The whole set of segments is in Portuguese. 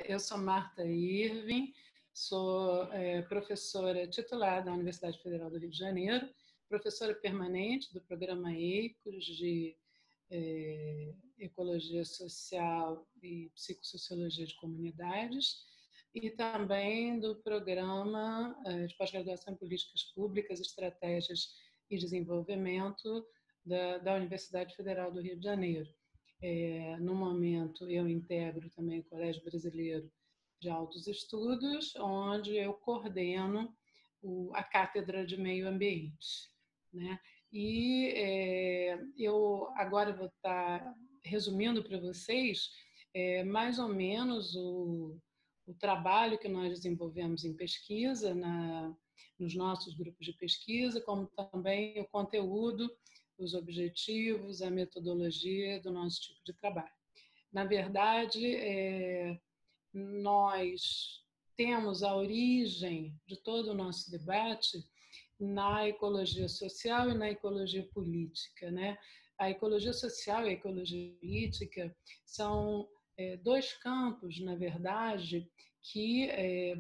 Eu sou Marta Irving, sou professora titular da Universidade Federal do Rio de Janeiro, professora permanente do programa EICOS de Ecologia Social e Psicossociologia de Comunidades e também do programa de pós-graduação em Políticas Públicas, Estratégias e Desenvolvimento da Universidade Federal do Rio de Janeiro. No momento, eu integro também o Colégio Brasileiro de Altos Estudos, onde eu coordeno a Cátedra de Meio Ambiente, né? E eu agora vou estar resumindo para vocês mais ou menos o trabalho que nós desenvolvemos em pesquisa, nos nossos grupos de pesquisa, como também o conteúdo, os objetivos, a metodologia do nosso tipo de trabalho. Na verdade, nós temos a origem de todo o nosso debate na ecologia social e na ecologia política, né? A ecologia social e a ecologia política são dois campos, na verdade, que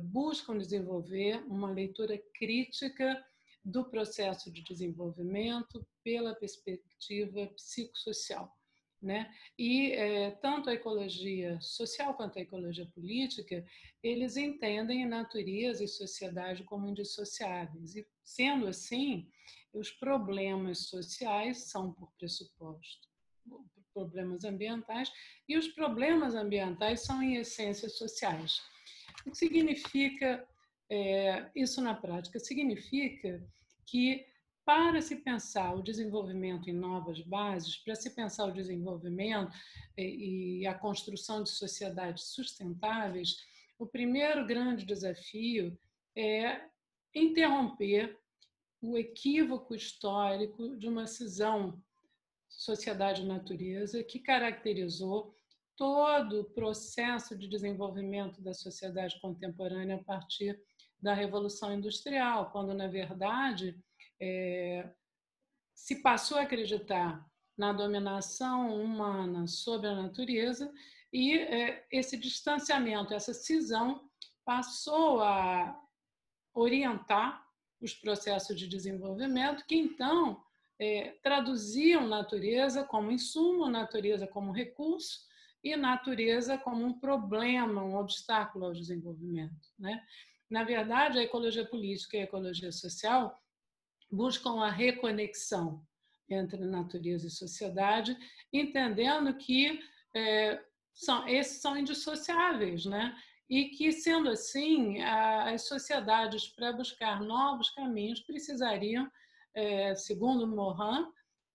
buscam desenvolver uma leitura crítica do processo de desenvolvimento pela perspectiva psicossocial, né? E tanto a ecologia social quanto a ecologia política, eles entendem natureza e sociedade como indissociáveis. E, sendo assim, os problemas sociais são, por pressuposto, problemas ambientais, e os problemas ambientais são, em essência, sociais. O que significa isso na prática? Significa que, para se pensar o desenvolvimento em novas bases, para se pensar o desenvolvimento e a construção de sociedades sustentáveis, o primeiro grande desafio é interromper o equívoco histórico de uma cisão sociedade-natureza que caracterizou todo o processo de desenvolvimento da sociedade contemporânea a partir da Revolução Industrial, quando, na verdade, se passou a acreditar na dominação humana sobre a natureza e esse distanciamento, essa cisão, passou a orientar os processos de desenvolvimento que, então, traduziam natureza como insumo, natureza como recurso e natureza como um problema, um obstáculo ao desenvolvimento, né? Na verdade, a ecologia política e a ecologia social buscam a reconexão entre natureza e sociedade, entendendo que esses são indissociáveis, né? E que, sendo assim, as sociedades, para buscar novos caminhos, precisariam, segundo Morin,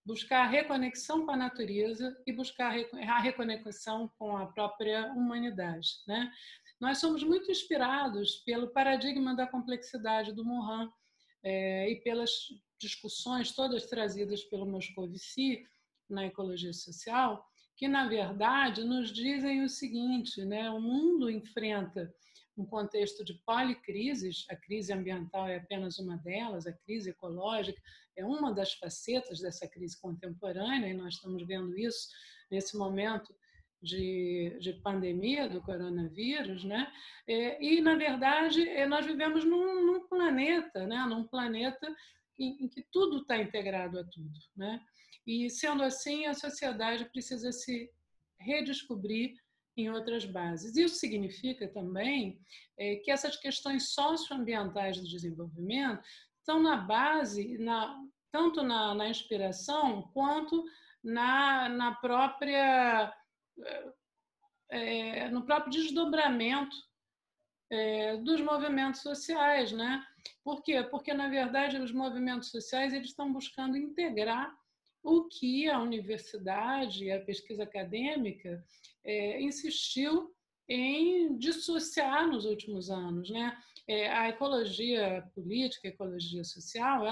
buscar a reconexão com a natureza e buscar a reconexão com a própria humanidade, né? Nós somos muito inspirados pelo paradigma da complexidade do Morin e pelas discussões todas trazidas pelo Moscovici na ecologia social, que, na verdade, nos dizem o seguinte, né? O mundo enfrenta um contexto de policrises, a crise ambiental é apenas uma delas, a crise ecológica é uma das facetas dessa crise contemporânea, e nós estamos vendo isso nesse momento de pandemia do coronavírus, né? E, na verdade, nós vivemos num planeta, né? Num planeta em que tudo está integrado a tudo, né? E, sendo assim, a sociedade precisa se redescobrir em outras bases. Isso significa também que essas questões socioambientais do desenvolvimento estão na base, tanto na inspiração, quanto no próprio desdobramento dos movimentos sociais, né? Por quê? Porque, na verdade, os movimentos sociais eles estão buscando integrar o que a universidade e a pesquisa acadêmica insistiu em dissociar nos últimos anos, né? A ecologia política, a ecologia social,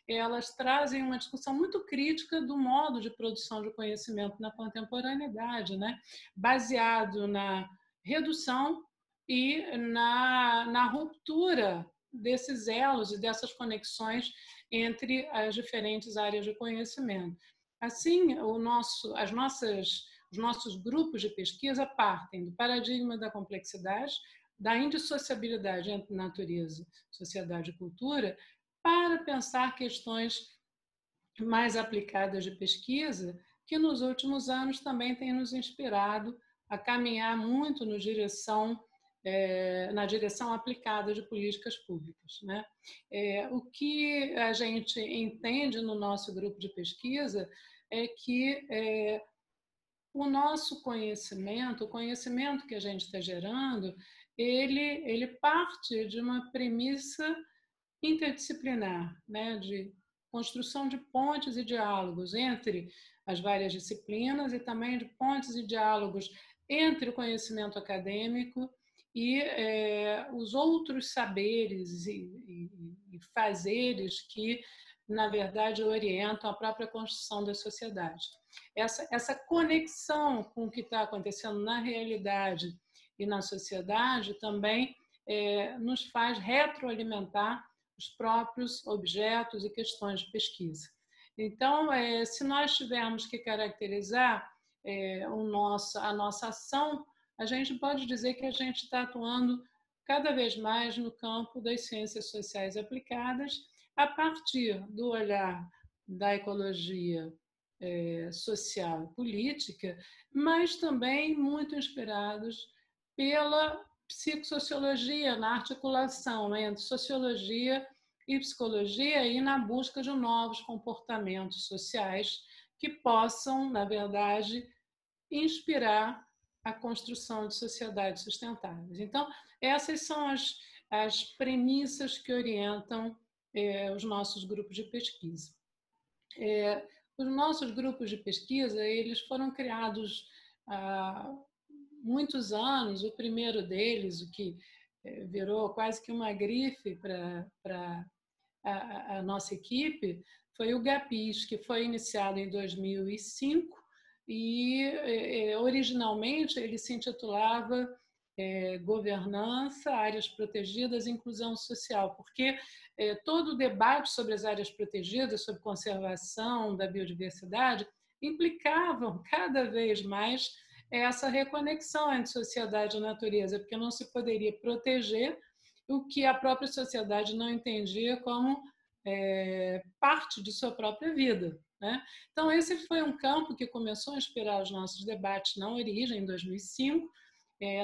elas trazem uma discussão muito crítica do modo de produção de conhecimento na contemporaneidade, né? Baseado na redução e na ruptura desses elos e dessas conexões entre as diferentes áreas de conhecimento. Assim, os os nossos grupos de pesquisa partem do paradigma da complexidade, da indissociabilidade entre natureza, sociedade e cultura, para pensar questões mais aplicadas de pesquisa, que nos últimos anos também têm nos inspirado a caminhar muito na direção aplicada de políticas públicas, né? O que a gente entende no nosso grupo de pesquisa é que o nosso conhecimento, o conhecimento que a gente está gerando, ele parte de uma premissa interdisciplinar, né? De construção de pontes e diálogos entre as várias disciplinas e também de pontes e diálogos entre o conhecimento acadêmico e os outros saberes e fazeres que, na verdade, orientam a própria construção da sociedade. Essa conexão com o que está acontecendo na realidade e na sociedade também nos faz retroalimentar os próprios objetos e questões de pesquisa. Então, se nós tivermos que caracterizar a nossa ação, a gente pode dizer que a gente está atuando cada vez mais no campo das ciências sociais aplicadas, a partir do olhar da ecologia social e política, mas também muito inspirados pela psicossociologia, na articulação entre sociologia e psicologia e na busca de novos comportamentos sociais que possam, na verdade, inspirar a construção de sociedades sustentáveis. Então, essas são as premissas que orientam os nossos grupos de pesquisa. Os nossos grupos de pesquisa, eles foram criados há muitos anos. O primeiro deles, o que virou quase que uma grife para a nossa equipe, foi o GAPIS, que foi iniciado em 2005 e originalmente ele se intitulava Governança, Áreas Protegidas e Inclusão Social, porque todo o debate sobre as áreas protegidas, sobre conservação da biodiversidade, implicavam cada vez mais essa reconexão entre sociedade e natureza, porque não se poderia proteger o que a própria sociedade não entendia como parte de sua própria vida, né? Então, esse foi um campo que começou a inspirar os nossos debates na origem, em 2005.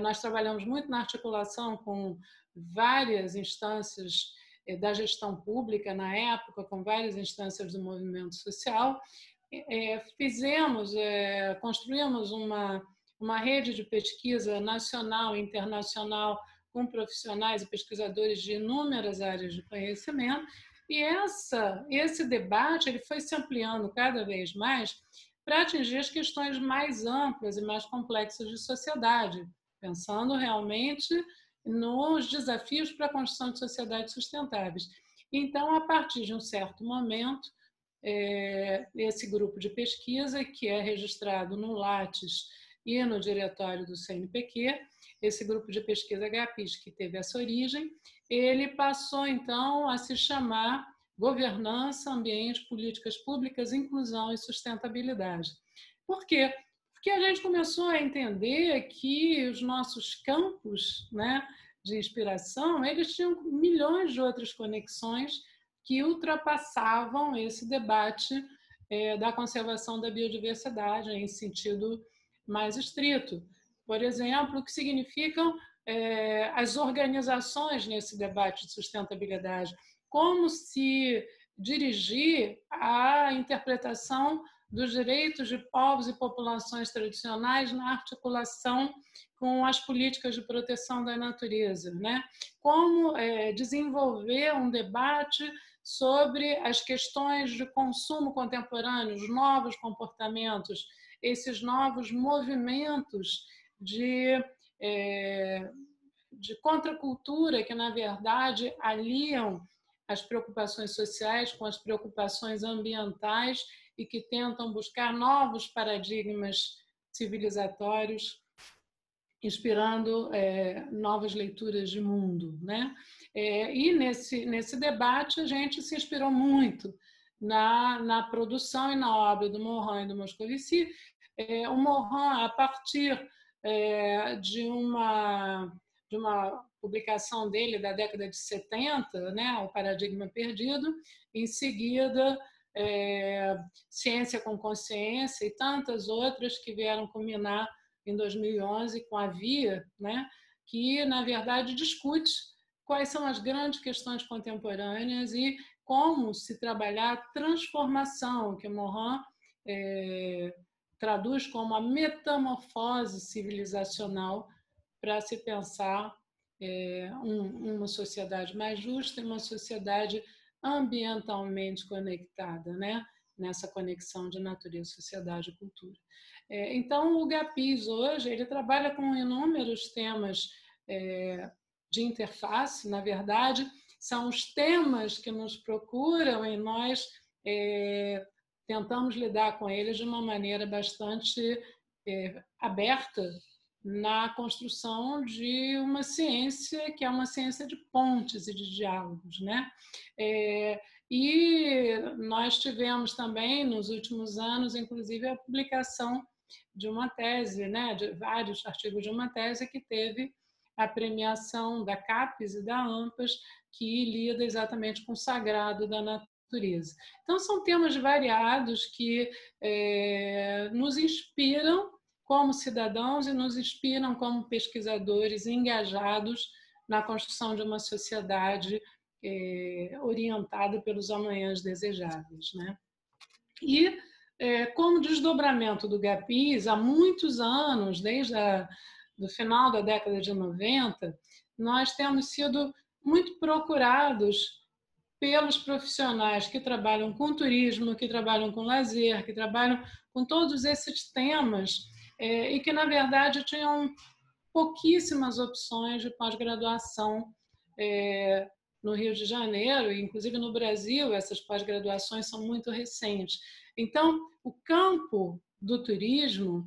Nós trabalhamos muito na articulação com várias instâncias da gestão pública, na época, com várias instâncias do movimento social. Construímos uma rede de pesquisa nacional e internacional com profissionais e pesquisadores de inúmeras áreas de conhecimento, e esse debate ele foi se ampliando cada vez mais para atingir as questões mais amplas e mais complexas de sociedade, pensando realmente nos desafios para a construção de sociedades sustentáveis. Então, a partir de um certo momento, esse grupo de pesquisa, que é registrado no Lattes e no diretório do CNPq, esse grupo de pesquisa GAPIS, que teve essa origem, ele passou, então, a se chamar Governança, Ambiente, Políticas Públicas, Inclusão e Sustentabilidade. Por quê? Porque a gente começou a entender que os nossos campos, né, de inspiração, eles tinham milhões de outras conexões que ultrapassavam esse debate da conservação da biodiversidade em sentido mais estrito. Por exemplo, o que significam as organizações nesse debate de sustentabilidade, como se dirigir à interpretação dos direitos de povos e populações tradicionais na articulação com as políticas de proteção da natureza, né? Como desenvolver um debate sobre as questões de consumo contemporâneo, os novos comportamentos, esses novos movimentos de contracultura que, na verdade, aliam as preocupações sociais com as preocupações ambientais e que tentam buscar novos paradigmas civilizatórios, inspirando novas leituras de mundo, né? E nesse debate a gente se inspirou muito na produção e na obra do Morin e do Moscovici, o Morin, a partir de uma publicação dele da década de 70, né, O Paradigma Perdido, em seguida Ciência com Consciência e tantas outras que vieram culminar em 2011 com a Via, né, que, na verdade, discute quais são as grandes questões contemporâneas e como se trabalhar a transformação, que Morin traduz como a metamorfose civilizacional para se pensar uma sociedade mais justa e uma sociedade ambientalmente conectada, né? Nessa conexão de natureza, sociedade e cultura. Então, o GAPIS hoje ele trabalha com inúmeros temas de interface, na verdade, são os temas que nos procuram e nós tentamos lidar com eles de uma maneira bastante aberta na construção de uma ciência que é uma ciência de pontes e de diálogos, né? E nós tivemos também, nos últimos anos, inclusive, a publicação de uma tese, né? De vários artigos de uma tese que teve a premiação da CAPES e da AMPAS, que lida exatamente com o sagrado da natureza. Então, são temas variados que nos inspiram como cidadãos e nos inspiram como pesquisadores engajados na construção de uma sociedade orientada pelos amanhãs desejáveis, né? E, como desdobramento do GAPIS, há muitos anos, desde do final da década de 90, nós temos sido muito procurados pelos profissionais que trabalham com turismo, que trabalham com lazer, que trabalham com todos esses temas e que, na verdade, tinham pouquíssimas opções de pós-graduação no Rio de Janeiro, e inclusive no Brasil, essas pós-graduações são muito recentes. Então, o campo do turismo,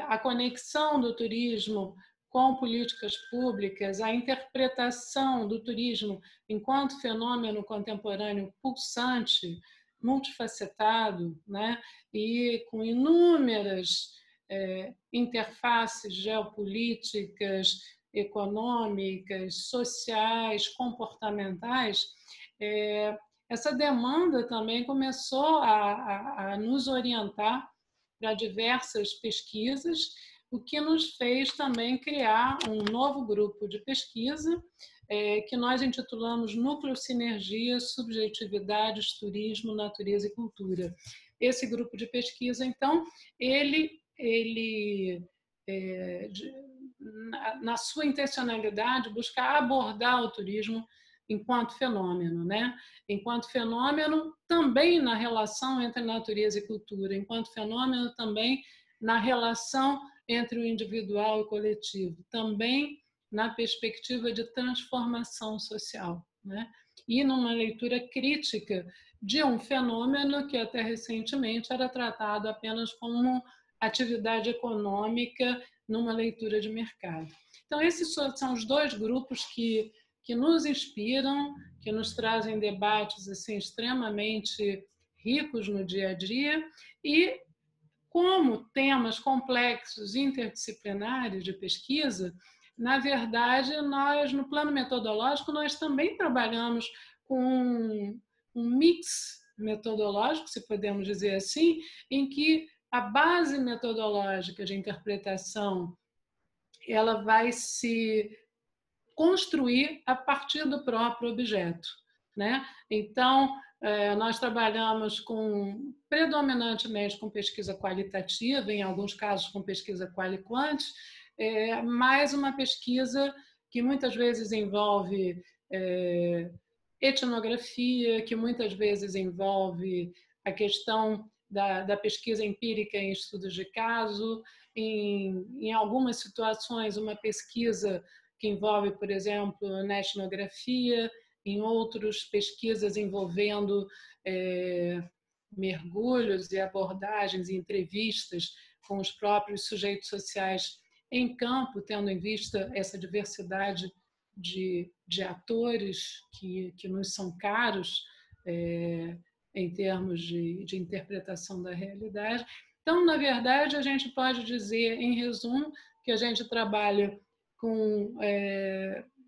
a conexão do turismo com políticas públicas, a interpretação do turismo enquanto fenômeno contemporâneo pulsante, multifacetado, né? E com inúmeras interfaces geopolíticas, econômicas, sociais, comportamentais, essa demanda também começou a nos orientar para diversas pesquisas, o que nos fez também criar um novo grupo de pesquisa que nós intitulamos Núcleo Sinergia, Subjetividades, Turismo, Natureza e Cultura. Esse grupo de pesquisa, então, ele na sua intencionalidade, busca abordar o turismo enquanto fenômeno, né? Enquanto fenômeno também na relação entre natureza e cultura, enquanto fenômeno também na relação entre o individual e o coletivo, também na perspectiva de transformação social, né? E numa leitura crítica de um fenômeno que até recentemente era tratado apenas como atividade econômica numa leitura de mercado. Então, esses são os dois grupos que nos inspiram, que nos trazem debates assim, extremamente ricos no dia a dia e, como temas complexos, interdisciplinares de pesquisa, na verdade, nós, no plano metodológico, nós também trabalhamos com um mix metodológico, se podemos dizer assim, em que a base metodológica de interpretação ela vai se construir a partir do próprio objeto, né? Então, nós trabalhamos predominantemente com pesquisa qualitativa, em alguns casos com pesquisa quali-quant, mas uma pesquisa que muitas vezes envolve etnografia, que muitas vezes envolve a questão da pesquisa empírica em estudos de caso, em algumas situações uma pesquisa que envolve, por exemplo, na etnografia, em outros pesquisas envolvendo mergulhos e abordagens e entrevistas com os próprios sujeitos sociais em campo, tendo em vista essa diversidade de atores que nos são caros em termos de interpretação da realidade. Então, na verdade, a gente pode dizer, em resumo, que a gente trabalha com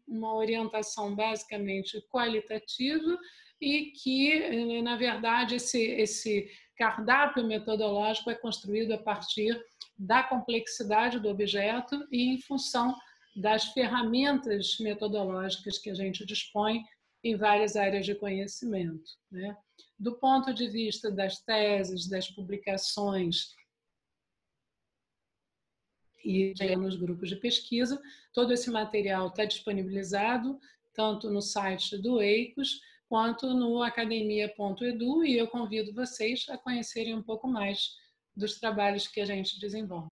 uma orientação basicamente qualitativa e que, na verdade, esse cardápio metodológico é construído a partir da complexidade do objeto e em função das ferramentas metodológicas que a gente dispõe em várias áreas de conhecimento, né? Do ponto de vista das teses, das publicações e nos grupos de pesquisa, todo esse material está disponibilizado tanto no site do EICOS quanto no academia.edu, e eu convido vocês a conhecerem um pouco mais dos trabalhos que a gente desenvolve.